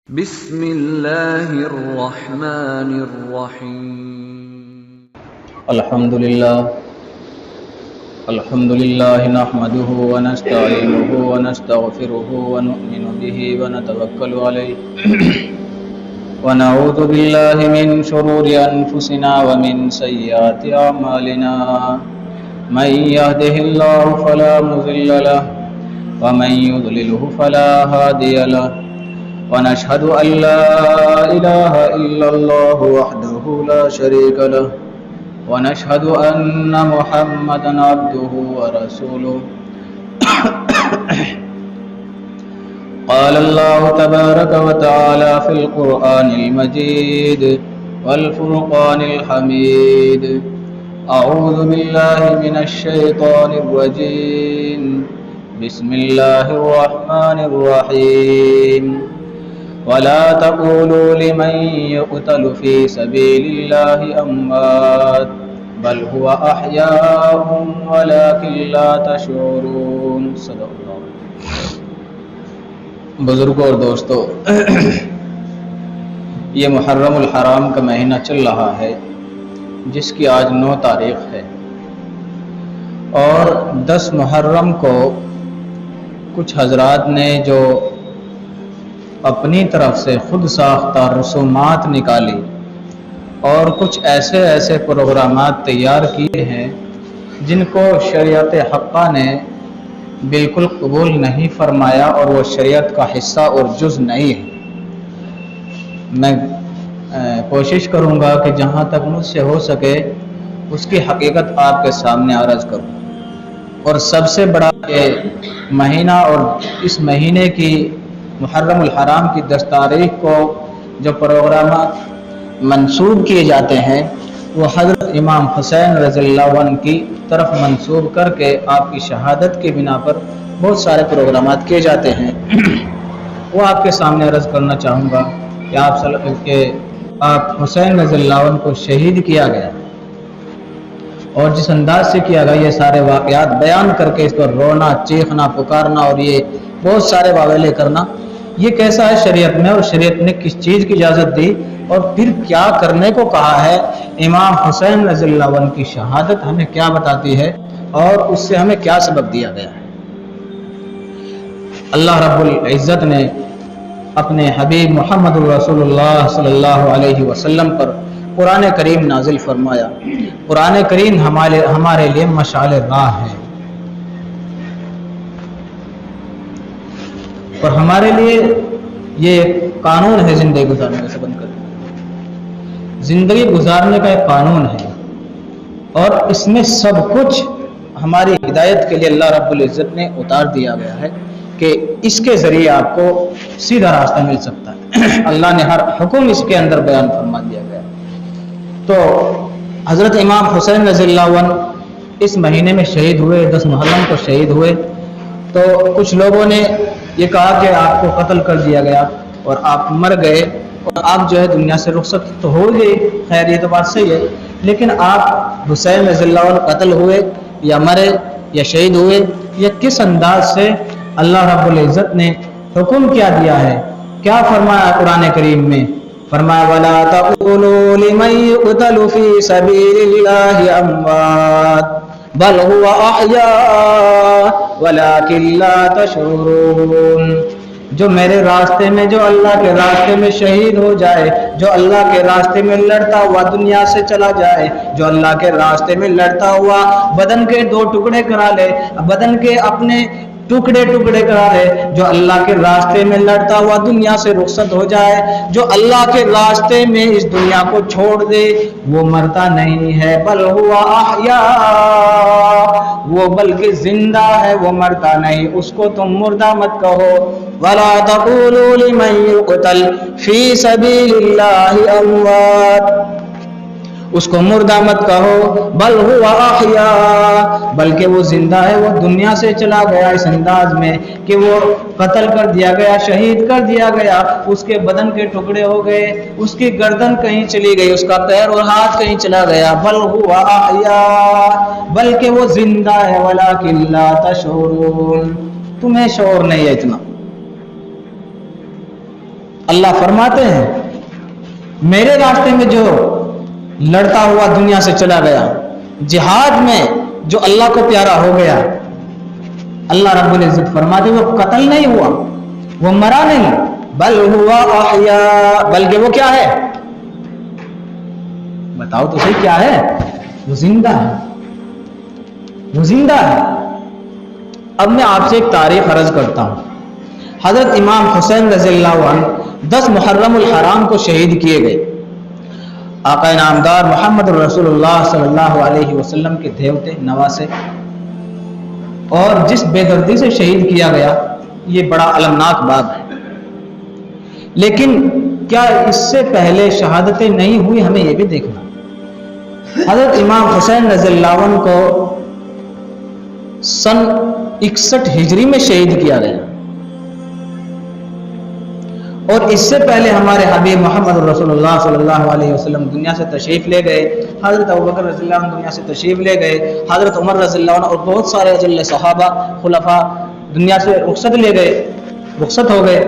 بسم اللہ الرحمن الرحیم الحمد للہ نحمده ونستعینه ونستغفره ونؤمن به ونتوکل علیہ ونعوذ باللہ من شرور انفسنا ومن سیئات اعمالنا من يهده الله فلا مضل له ومن يضلله فلا هادي له ونشهد أن لا إله إلا الله وحده لا شريك له ونشهد أن محمدا عبده ورسوله قال الله تبارك وتعالى في القرآن المجيد والفرقان الحميد أعوذ بالله من الشيطان الرجيم بسم الله الرحمن الرحيم ولا تقولوا لمن يقتل في سبيل الله أموات بل هو أحياء ولكن لا تشعرون صدق اللہ۔ بزرگوں اور دوستو، یہ محرم الحرام کا مہینہ چل رہا ہے جس کی آج 9 تاریخ ہے، اور 10 محرم کو کچھ حضرات نے جو اپنی طرف سے خود ساختہ رسومات نکالی اور کچھ ایسے پروگرامات تیار کیے ہیں جن کو شریعت حقہ نے بالکل قبول نہیں فرمایا اور وہ شریعت کا حصہ اور جز نہیں ہے۔ میں کوشش کروں گا کہ جہاں تک مجھ سے ہو سکے اس کی حقیقت آپ کے سامنے عرض کروں۔ اور سب سے بڑا یہ مہینہ اور اس مہینے کی محرم الحرام کی 10 تاریخ کو جو پروگرامات منسوب کیے جاتے ہیں وہ حضرت امام حسین رضی اللہ عنہ کی طرف منسوب کر کے آپ کی شہادت کے بنا پر بہت سارے پروگرامات کیے جاتے ہیں۔ وہ آپ کے سامنے عرض کرنا چاہوں گا کہ آپ حسین رضی اللہ عنہ کو شہید کیا گیا اور جس انداز سے کیا گیا، یہ سارے واقعات بیان کر کے اس پر رونا، چیخنا، پکارنا اور یہ بہت سارے واویلے کرنا، یہ کیسا ہے شریعت میں، اور شریعت نے کس چیز کی اجازت دی اور پھر کیا کرنے کو کہا ہے۔ امام حسین رضی اللہ عنہ کی شہادت ہمیں کیا بتاتی ہے اور اس سے ہمیں کیا سبق دیا گیا ہے۔ اللہ رب العزت نے اپنے حبیب محمد رسول اللہ صلی اللہ علیہ وسلم پر قرآن کریم نازل فرمایا۔ قرآن کریم ہمارے لیے مشعل راہ ہے اور ہمارے لیے یہ قانون ہے زندگی گزارنے سے بند کر زندگی گزارنے کا ایک قانون ہے، اور اس میں سب کچھ ہماری ہدایت کے لیے اللہ رب العزت نے اتار دیا گیا ہے کہ اس کے ذریعے آپ کو سیدھا راستہ مل سکتا ہے۔ اللہ نے ہر حکم اس کے اندر بیان فرما دیا گیا۔ تو حضرت امام حسین رضی اللہ عنہ اس مہینے میں شہید ہوئے، 10 محرم کو شہید ہوئے۔ تو کچھ لوگوں نے یہ کہا کہ آپ کو قتل کر دیا گیا اور آپ مر گئے اور آپ جو ہے دنیا سے رخصت تو ہو گئی، خیر یہ تو بات صحیح ہے، لیکن آپ حسین رضی اللہ عنہ قتل ہوئے یا مرے یا شہید ہوئے، یا کس انداز سے اللہ رب العزت نے حکم کیا دیا ہے، کیا فرمایا قرآن کریم میں؟ فرمایا وَلَا تَقُولُوا لِمَن يُقْتَلُ فِي سَبِيلِ اللَّهِ أَمْوَاتٌ بَلْ هُوَ أَحْيَاءٌ وَلَكِن لَّا تَشْعُرُونَ۔ جو میرے راستے میں، جو اللہ کے راستے میں شہید ہو جائے، جو اللہ کے راستے میں لڑتا ہوا دنیا سے چلا جائے، جو اللہ کے راستے میں لڑتا ہوا بدن کے 2 ٹکڑے کرا لے، بدن کے اپنے ٹکڑے کرا لے، جو اللہ کے راستے میں لڑتا ہوا دنیا سے رخصت ہو جائے، جو اللہ کے راستے میں اس دنیا کو چھوڑ دے، وہ مرتا نہیں ہے، بل ہوا احیاء، وہ بلکہ زندہ ہے، وہ مرتا نہیں، اس کو تم مردہ مت کہو۔ وَلَا تَقُولُوا لِمَن يُقْتَلْ فِي سَبِيلِ اللَّهِ أَمْوَاتٌ، اس کو مردہ مت کہو، بل ہوا احیاء، بلکہ وہ زندہ ہے، وہ دنیا سے چلا گیا اس انداز میں کہ وہ قتل کر دیا گیا، شہید کر دیا گیا، اس کے بدن کے ٹکڑے ہو گئے، اس کی گردن کہیں چلی گئی، اس کا پیر اور ہاتھ کہیں چلا گیا، بل ہوا احیاء، بلکہ وہ زندہ ہے، ولکن لا تشعرون، تمہیں شعور نہیں ہے اتنا۔ اللہ فرماتے ہیں میرے راستے میں جو لڑتا ہوا دنیا سے چلا گیا، جہاد میں جو اللہ کو پیارا ہو گیا، اللہ رب العزت فرماتے وہ قتل نہیں ہوا، وہ مرا نہیں، بل ہوا احیا، بلکہ وہ کیا ہے؟ بتاؤ تو صحیح کیا ہے؟ وہ زندہ ہے، وہ زندہ ہے۔ اب میں آپ سے ایک تاریخ عرض کرتا ہوں۔ حضرت امام حسین رضی اللہ عنہ 10 محرم الحرام کو شہید کیے گئے۔ آقا نامدار محمد رسول اللہ صلی اللہ علیہ وسلم کے دیوتے نواسے، اور جس بے دردی سے شہید کیا گیا یہ بڑا المناک بات ہے۔ لیکن کیا اس سے پہلے شہادتیں نہیں ہوئی؟ ہمیں یہ بھی دیکھنا۔ حضرت امام حسین رضی اللہ عنہ کو سن 61 ہجری میں شہید کیا گیا، اور اس سے پہلے ہمارے حبیب محمد رسول اللہ صلی اللہ علیہ وسلم دنیا سے تشریف لے گئے۔ حضرت ابوبکر رضی اللہ عنہ دنیا سے تشریف لے گئے، حضرت عمر رضی اللہ عنہ اور بہت سارے اجل صحابہ خلفاء دنیا سے رخصت لے گئے، رخصت ہو گئے۔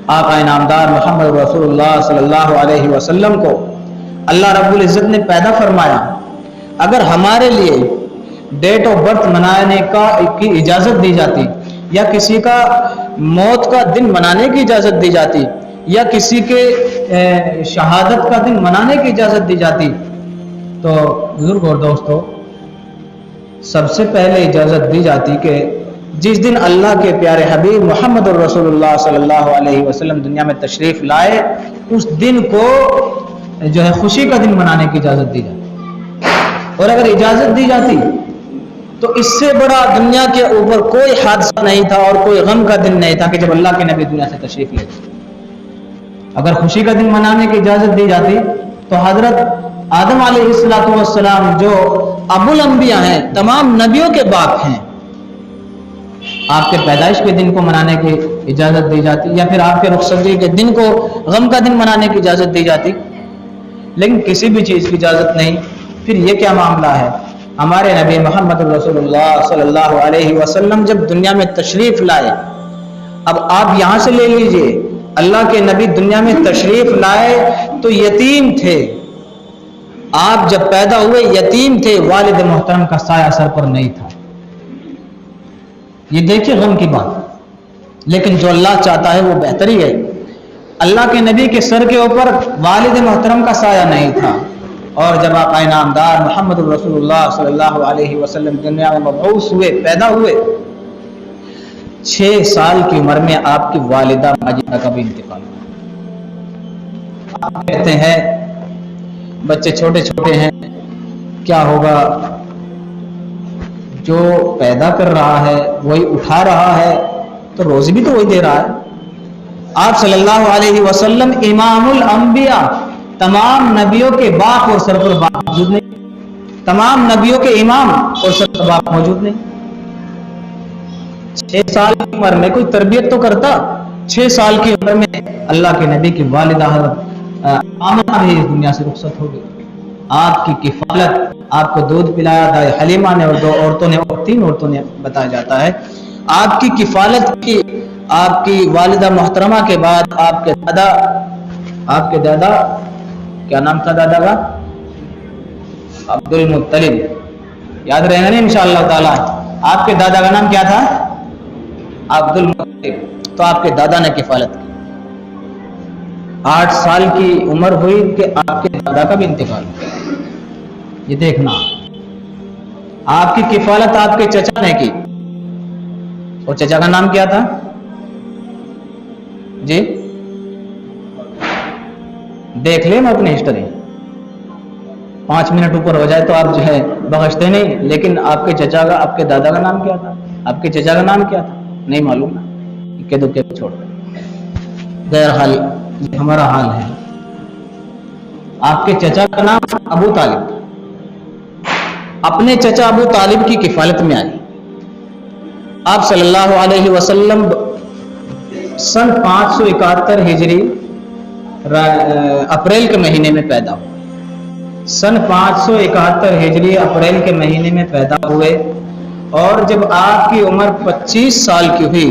آقا نامدار محمد رسول اللہ صلی اللہ علیہ وسلم کو اللہ رب العزت نے پیدا فرمایا۔ اگر ہمارے لیے ڈیٹ آف برتھ منانے کی اجازت دی جاتی، یا کسی کا موت کا دن منانے کی اجازت دی جاتی، یا کسی کے شہادت کا دن منانے کی اجازت دی جاتی، تو بزرگ اور دوستو سب سے پہلے اجازت دی جاتی کہ جس دن اللہ کے پیارے حبیب محمد رسول اللہ صلی اللہ علیہ وسلم دنیا میں تشریف لائے، اس دن کو جو ہے خوشی کا دن منانے کی اجازت دی جاتی۔ اور اگر اجازت دی جاتی تو اس سے بڑا دنیا کے اوپر کوئی حادثہ نہیں تھا اور کوئی غم کا دن نہیں تھا کہ جب اللہ کے نبی دنیا سے تشریف لے گئے۔ اگر خوشی کا دن منانے کی اجازت دی جاتی تو حضرت آدم علیہ السلام جو ابو الانبیاء ہیں، تمام نبیوں کے باپ ہیں، آپ کے پیدائش کے دن کو منانے کی اجازت دی جاتی، یا پھر آپ کے رخصتی کے دن کو غم کا دن منانے کی اجازت دی جاتی، لیکن کسی بھی چیز کی اجازت نہیں۔ پھر یہ کیا معاملہ ہے؟ ہمارے نبی محمد رسول اللہ صلی اللہ علیہ وسلم جب دنیا میں تشریف لائے، اب آپ یہاں سے لے لیجئے، اللہ کے نبی دنیا میں تشریف لائے تو یتیم تھے، آپ جب پیدا ہوئے یتیم تھے، والد محترم کا سایہ سر پر نہیں تھا۔ یہ دیکھیے غم کی بات، لیکن جو اللہ چاہتا ہے وہ بہتر ہی ہے۔ اللہ کے نبی کے سر کے اوپر والد محترم کا سایہ نہیں تھا، اور جب آقا نامدار محمد رسول اللہ صلی اللہ علیہ وسلم دنیا میں مبعوث ہوئے، پیدا ہوئے، 6 سال کی عمر میں آپ کی والدہ ماجدہ کا بھی انتقال ہوا۔ آپ کہتے ہیں بچے چھوٹے چھوٹے ہیں، کیا ہوگا؟ جو پیدا کر رہا ہے وہی اٹھا رہا ہے، تو روزی بھی تو وہی دے رہا ہے۔ آپ صلی اللہ علیہ وسلم امام الانبیاء، تمام نبیوں کے باپ اور سر پر باپ موجود نہیں، تمام نبیوں کے امام اور سر پر باپ موجود نہیں۔ 6 سال کی عمر میں کوئی تربیت تو کرتا۔ 6 سال کی عمر میں اللہ کے نبی کی والدہ آمنہ بھی اس دنیا سے رخصت ہو گئی۔ آپ کی کفالت، آپ کو دودھ پلایا دائیں حلیمہ نے اور 2 عورتوں نے اور 3 عورتوں نے بتایا جاتا ہے۔ آپ کی کفالت کی، آپ کی والدہ محترمہ کے بعد آپ کے دادا کیا نام تھا دادا کا؟ عبد المطلب، یاد رہے گا نہیں انشاءاللہ تعالی؟ آپ کے دادا کا نام کیا تھا؟ عبد المطلب۔ تو آپ کے دادا نے کفالت کی۔ 8 سال کی عمر ہوئی کہ آپ کے دادا کا بھی انتقال ہوا۔ یہ دیکھنا، آپ کی کفالت آپ کے چچا نے کی، اور چچا کا نام کیا تھا؟ جی دیکھ لیں میں اپنی ہسٹری، 5 منٹ اوپر ہو جائے تو آپ جو ہے بخشتے نہیں، لیکن آپ کے چچا کا، آپ کے دادا کا نام کیا تھا؟ آپ کے چچا کا نام کیا تھا؟ نہیں معلوم نا، کہ دکھے چھوڑ غیر حال ہمارا حال ہے۔ آپ کے چچا کا نام ابو طالب، اپنے چچا ابو طالب کی کفالت میں آئی۔ آپ صلی اللہ علیہ وسلم سن 571 ہجری اپریل کے مہینے میں پیدا ہوئے۔ سن 571 ہجری اپریل کے مہینے میں پیدا ہوئے، اور جب آپ کی عمر 25 سال کی ہوئی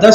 10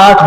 8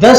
10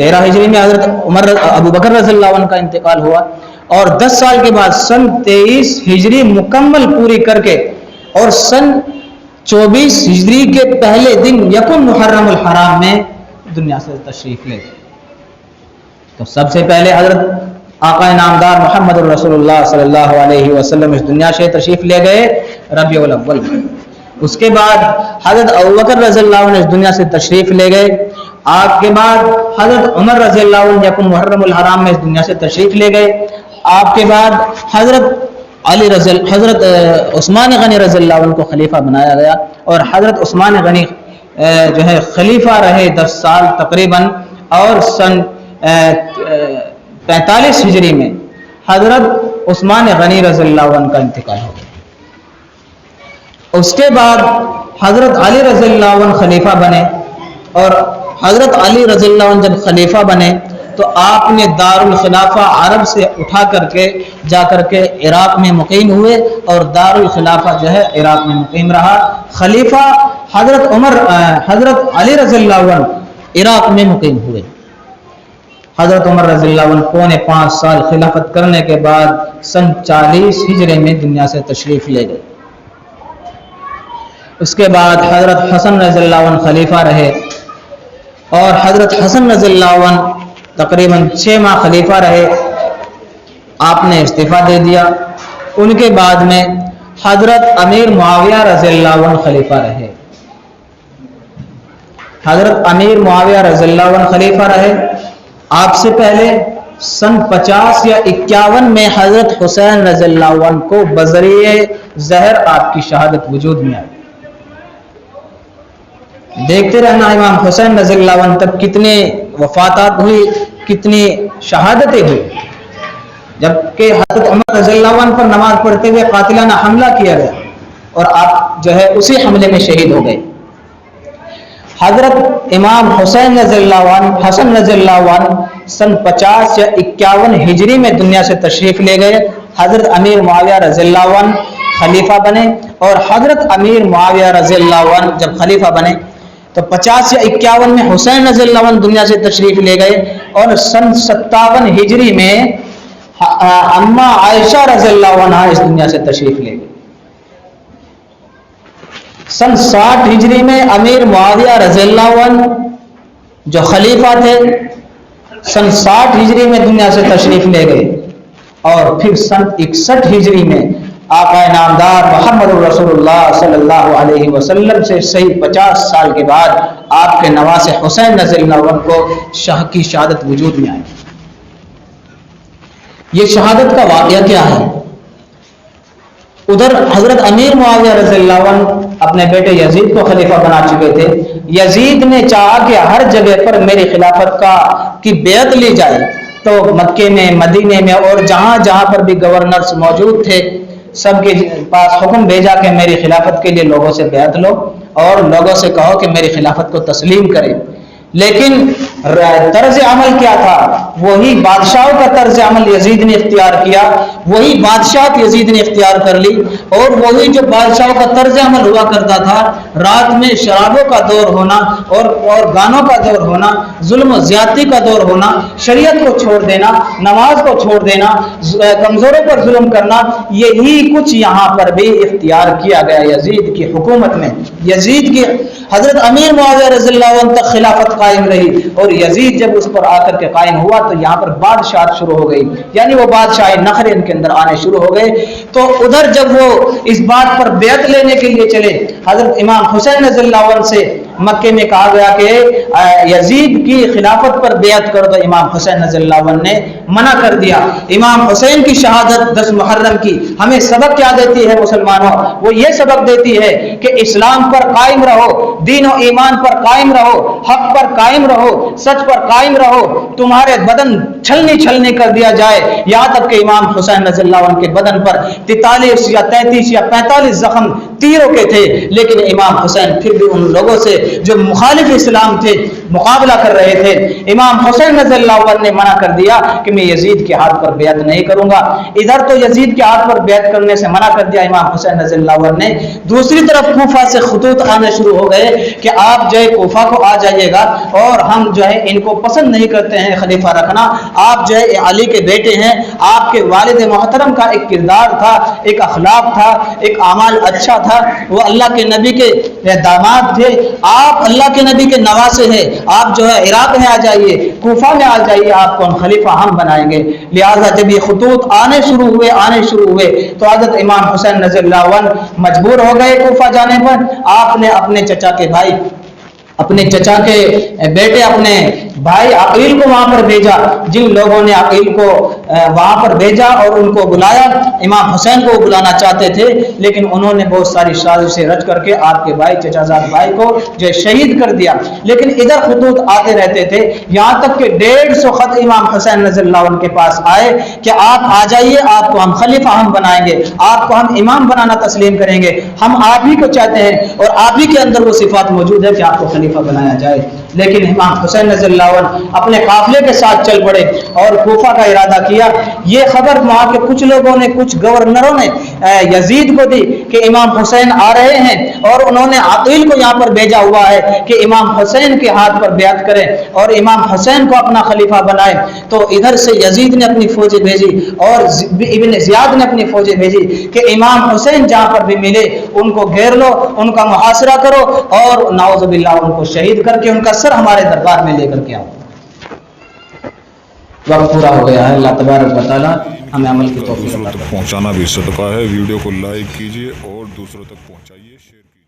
13 ہجری میں حضرت ابو بکر رضی اللہ عنہ کا انتقال ہوا، اور 10 سال کے بعد سن 23 ہجری مکمل پوری کر کے اور سن 24 ہجری کے پہلے دن یکم محرم الحرام میں دنیا سے تشریف لے گئے۔ تو سب سے پہلے حضرت آقا نامدار محمد رسول اللہ صلی اللہ علیہ وسلم اس دنیا سے تشریف لے گئے ربیع الاول میں۔ اس کے بعد حضرت ابوبکر رضی اللہ عنہ اس دنیا سے تشریف لے گئے۔ آپ کے بعد حضرت عمر رضی اللہ عنہ یکم محرم الحرام میں اس دنیا سے تشریف لے گئے۔ آپ کے بعد حضرت عثمان غنی رضی اللہ عنہ کو خلیفہ بنایا گیا، اور حضرت عثمان غنی جو ہے خلیفہ رہے 10 سال تقریباً، اور سن 45 ہجری میں حضرت عثمان غنی رضی اللہ عنہ کا انتقال ہو گیا۔ اس کے بعد حضرت علی رضی اللہ عنہ خلیفہ بنے، اور حضرت علی رضی اللہ عنہ جب خلیفہ بنے تو آپ نے دارالخلافہ عرب سے اٹھا کر کے جا کر کے عراق میں مقیم ہوئے، اور دارالخلافہ جو ہے عراق میں مقیم رہا۔ خلیفہ حضرت علی رضی اللہ عنہ عراق میں مقیم ہوئے۔ حضرت عمر رضی اللہ عنہ پونے 5 سال خلافت کرنے کے بعد سن 40 ہجری میں دنیا سے تشریف لے گئے۔ اس کے بعد حضرت حسن رضی اللہ عنہ خلیفہ رہے، اور حضرت حسن رضی اللہ عنہ تقریباً 6 ماہ خلیفہ رہے، آپ نے استعفیٰ دے دیا۔ ان کے بعد میں حضرت امیر معاویہ رضی اللہ عنہ خلیفہ رہے، حضرت امیر معاویہ رضی اللہ عنہ خلیفہ رہے۔ آپ سے پہلے سن 50 یا 51 میں حضرت حسین رضی اللہ عنہ کو بذریعہ زہر آپ کی شہادت وجود میں آئی۔ دیکھتے رہنا امام حسین رضی اللہ عنہ تک کتنے وفاتات ہوئی، کتنی شہادتیں ہوئی، جبکہ حضرت عمر رضی اللہ عنہ پر نماز پڑھتے ہوئے قاتلانہ حملہ کیا گیا، اور آپ جو ہے اسی حملے میں شہید ہو گئے۔ حضرت امام حسین رضی اللہ عنہ حسن رضی اللہ عنہ سن 50 یا 51 ہجری میں دنیا سے تشریف لے گئے۔ حضرت امیر معاویہ رضی اللہ عنہ خلیفہ بنے، اور حضرت امیر معاویہ رضی اللہ عنہ جب خلیفہ بنے تو 50 یا 51 میں حسین رضی اللہ عنہ دنیا سے تشریف لے گئے، اور سن 57 ہجری میں اماں عائشہ رضی اللہ عنہ اس دنیا سے تشریف لے گئے۔ سن 60 ہجری میں امیر معاویہ رضی اللہ عنہ جو خلیفہ تھے سن 60 ہجری میں دنیا سے تشریف لے گئے، اور پھر سن 61 ہجری میں آقا نامدار محمد رسول اللہ صلی اللہ علیہ وسلم سے صحیح 50 سال کے بعد آپ کے نواسے حسین رضی اللہ عنہ کو شاہ کی شہادت وجود میں آئی۔ یہ شہادت کا واقعہ کیا ہے؟ ادھر حضرت امیر معاویہ رضی اللہ عنہ اپنے بیٹے یزید کو خلیفہ بنا چکے تھے۔ یزید نے چاہا کہ ہر جگہ پر میری خلافت کی بیعت لی جائے، تو مکے میں، مدینے میں، اور جہاں جہاں پر بھی گورنرز موجود تھے سب کے پاس حکم بھیجا کہ میری خلافت کے لیے لوگوں سے بیعت لو، اور لوگوں سے کہو کہ میری خلافت کو تسلیم کریں۔ لیکن طرز عمل کیا تھا؟ وہی بادشاہوں کا طرز عمل یزید نے اختیار کیا، وہی بادشاہت یزید نے اختیار کر لی، اور وہی جو بادشاہوں کا طرز عمل ہوا کرتا تھا، رات میں شرابوں کا دور ہونا اور گانوں کا دور ہونا، ظلم و زیادتی کا دور ہونا، شریعت کو چھوڑ دینا، نماز کو چھوڑ دینا، کمزوروں پر ظلم کرنا، یہی کچھ یہاں پر بھی اختیار کیا گیا یزید کی حکومت میں۔ یزید کی حضرت امیر معاویہ رضی اللہ عنہ تک خلافت قائم رہی، اور یزید جب اس پر آ کر کے قائم ہوا تو یہاں پر بادشاہت شروع ہو گئی، یعنی وہ بادشاہ نخرے ان کے اندر آنے شروع ہو گئے۔ تو ادھر جب وہ اس بات پر بیعت لینے کے لیے چلے، حضرت امام حسین رضی اللہ عنہ سے مکے میں کہا گیا کہ یزید کی خلافت پر بیعت کر دو، امام حسین رضی اللہ عنہ نے منع کر دیا۔ امام حسین کی شہادت 10 محرم کی ہمیں سبق کیا دیتی ہے مسلمانوں؟ وہ یہ سبق دیتی ہے کہ اسلام پر قائم رہو، دین و ایمان پر قائم رہو، حق پر قائم رہو، سچ پر قائم رہو، تمہارے بدن چھلنی کر دیا جائے، یہاں تک کہ امام حسین رضی اللہ عنہ کے بدن پر 43 یا 33 یا 45 زخم تیروں کے تھے، لیکن امام حسین پھر بھی ان لوگوں سے جو مخالف اسلام تھے مقابلہ کر رہے تھے۔ امام حسین رضی اللہ عنہ نے منع کر دیا کہ میں یزید کے ہاتھ پر بیعت نہیں کروں گا۔ ادھر تو یزید کے ہاتھ پر بیعت کرنے سے منع کر دیا امام حسین رضی اللہ عنہ نے، دوسری طرف کوفہ سے خطوط آنے شروع ہو گئے کہ آپ جو ہے کوفہ کو آ جائیے گا، اور ہم جو ہے ان کو پسند نہیں کرتے ہیں خلیفہ رکھنا، آپ جو ہے علی کے بیٹے ہیں، آپ کے والد محترم کا ایک کردار تھا، ایک اخلاق تھا، ایک اعمال اچھا تھا، وہ اللہ کے نبی کے داماد تھے، آپ اللہ کے نبی کے نواسے ہیں، آپ جو ہے عراق میں آ جائیے، کوفہ میں آ جائیے، آپ کو ہم خلیفہ ہم بنائیں گے۔ لہٰذا جب یہ خطوط آنے شروع ہوئے تو حضرت امام حسین رضی اللہ عنہ مجبور ہو گئے کوفہ جانے پر۔ آپ نے اپنے چچا کے بھائی، اپنے چچا کے بیٹے، اپنے بھائی عقیل کو وہاں پر بھیجا، جن لوگوں نے عقیل کو وہاں پر بھیجا اور ان کو بلایا، امام حسین کو بلانا چاہتے تھے، لیکن انہوں نے بہت ساری سازشیں رچ کر کے آپ کے بھائی، چچا زاد بھائی کو جو شہید کر دیا۔ لیکن ادھر خطوط آتے رہتے تھے، یہاں تک کہ 150 خط امام حسین رضی اللہ عنہ کے پاس آئے کہ آپ آ جائیے، آپ کو ہم خلیفہ ہم بنائیں گے، آپ کو ہم امام بنانا تسلیم کریں گے، ہم آپ ہی کو چاہتے ہیں اور آپ ہی کے اندر وہ صفات موجود ہے کہ آپ کو خلیفہ بنایا جائے۔ لیکن امام حسین رضی اللہ عنہ اپنے قافلے کے ساتھ چل پڑے اور کوفہ کا ارادہ کیا۔ یہ خبر وہاں کے کچھ لوگوں نے، کچھ گورنروں نے یزید کو دی کہ امام حسین آ رہے ہیں، اور انہوں نے عقیل کو یہاں پر بھیجا ہوا ہے کہ امام حسین کے ہاتھ پر بیعت کریں اور امام حسین کو اپنا خلیفہ بنائے۔ تو ادھر سے یزید نے اپنی فوجیں بھیجی اور ابن زیاد نے اپنی فوجیں بھیجی کہ امام حسین جہاں پر بھی ملے ان کو گھیر لو، ان کا محاصرہ کرو، اور نعوذ باللہ ان کو شہید کر کے ان کا سر ہمارے دربار میں لے کر کے آؤ۔ وقت پورا ہو گیا ہے، اللہ تبارک و تعالی ہمیں عمل کی توفیق عطا فرمائے۔ پہنچانا بھی صدقہ ہے۔ ویڈیو کو لائک کیجیے اور دوسروں تک پہنچائیے، شیئر کیجیے۔